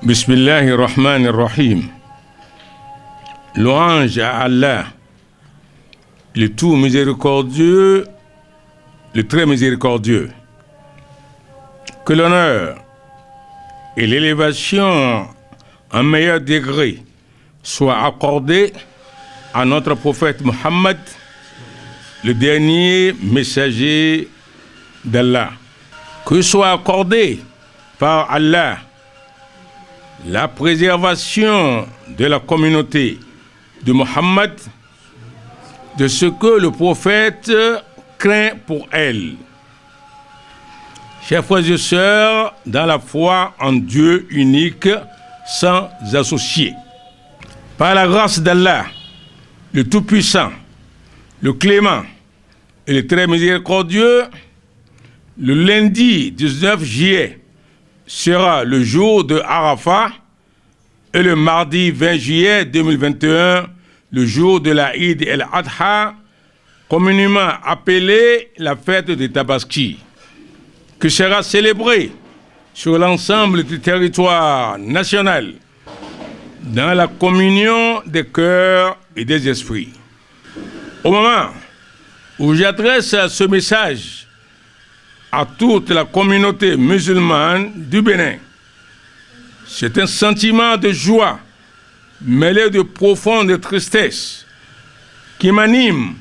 Bismillahirrahmanirrahim. Louange à Allah, le tout miséricordieux, le très miséricordieux. Que l'honneur et l'élévation en meilleur degré soient accordés à notre prophète Muhammad, le dernier messager d'Allah. Que soit accordé par Allah la préservation de la communauté de Muhammad, de ce que le prophète craint pour elle. Chers frères et sœurs, dans la foi en Dieu unique, sans associé. Par la grâce d'Allah, le Tout-Puissant, le Clément et le très miséricordieux, le lundi 19 juillet sera le jour de Arafat et le mardi 20 juillet 2021, le jour de la Eid el-Adha, communément appelée la fête de Tabaski, qui sera célébrée sur l'ensemble du territoire national dans la communion des cœurs et des esprits. Au moment où j'adresse ce message à toute la communauté musulmane du Bénin, c'est un sentiment de joie mêlé de profonde tristesse qui m'anime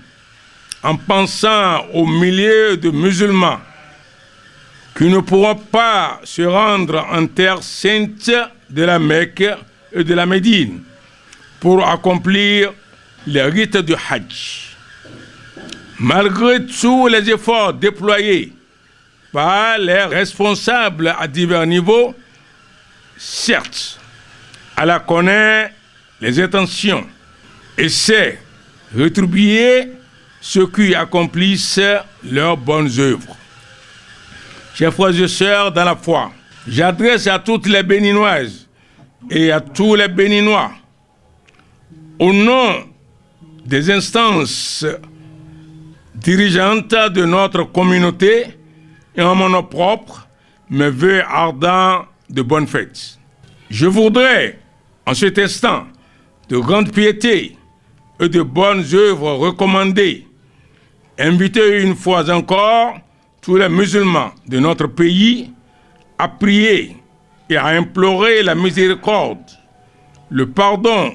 en pensant aux milliers de musulmans qui ne pourront pas se rendre en terre sainte de la Mecque et de la Médine pour accomplir les rites du Hajj. Malgré tous les efforts déployés par les responsables à divers niveaux, certes, Allah connaît les intentions et sait rétribuer ceux qui accomplissent leurs bonnes œuvres. Chers frères et sœurs dans la foi, j'adresse à toutes les Béninoises et à tous les Béninois, au nom des instances dirigeantes de notre communauté et en mon nom propre, mes vœux ardents de bonnes fêtes. Je voudrais, en cet instant de grande piété et de bonnes œuvres recommandées, inviter une fois encore tous les musulmans de notre pays à prier et à implorer la miséricorde, le pardon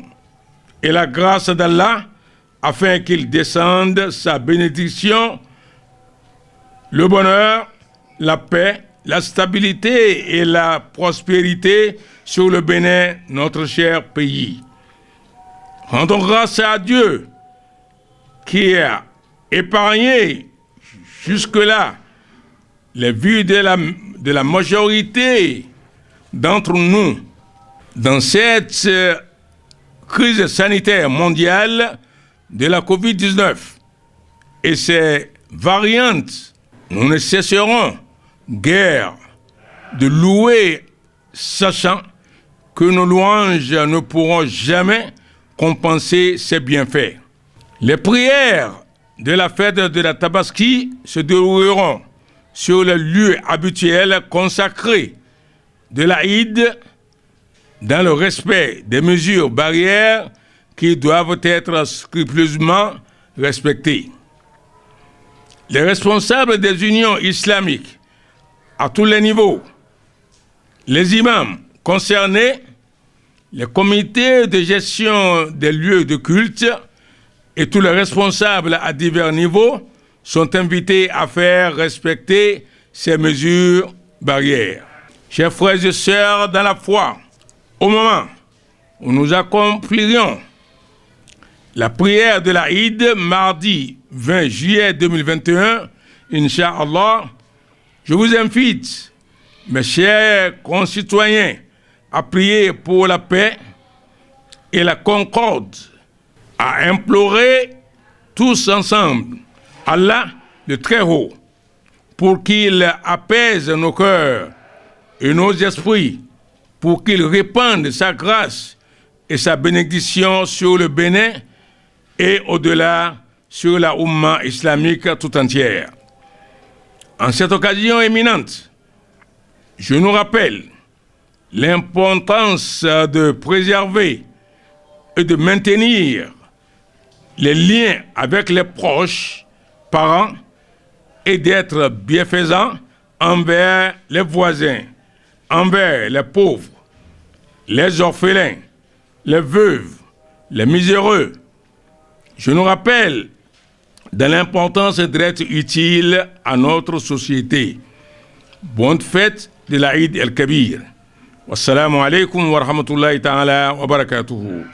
et la grâce d'Allah afin qu'il descende sa bénédiction, le bonheur, la paix, la stabilité et la prospérité sur le Bénin, notre cher pays. Rendons grâce à Dieu qui a épargné jusque-là les vies de la majorité d'entre nous dans cette crise sanitaire mondiale de la COVID-19 et ses variantes. Nous ne cesserons guère de louer, sachant que nos louanges ne pourront jamais compenser ses bienfaits. Les prières de la fête de la Tabaski se dérouleront sur le lieu habituel consacré de la Eid, dans le respect des mesures barrières qui doivent être scrupuleusement respectées. Les responsables des unions islamiques à tous les niveaux, les imams concernés, les comités de gestion des lieux de culte et tous les responsables à divers niveaux sont invités à faire respecter ces mesures barrières. Chers frères et sœurs dans la foi, au moment où nous accomplirions la prière de la Eid, mardi 20 juillet 2021, Inch'Allah, je vous invite, mes chers concitoyens, à prier pour la paix et la concorde, à implorer tous ensemble Allah, le Très-Haut, pour qu'il apaise nos cœurs et nos esprits, pour qu'il répande sa grâce et sa bénédiction sur le Bénin et au-delà sur la Oumma islamique tout entière. En cette occasion éminente, je nous rappelle l'importance de préserver et de maintenir les liens avec les proches, parents, et d'être bienfaisant envers les voisins, envers les pauvres, les orphelins, les veuves, les miséreux. Je nous rappelle de l'importance d'être utile à notre société. Bonne fête de l'Aïd el-Kabir. Wassalamu alaikum wa rahmatullahi ta'ala wa barakatuhu.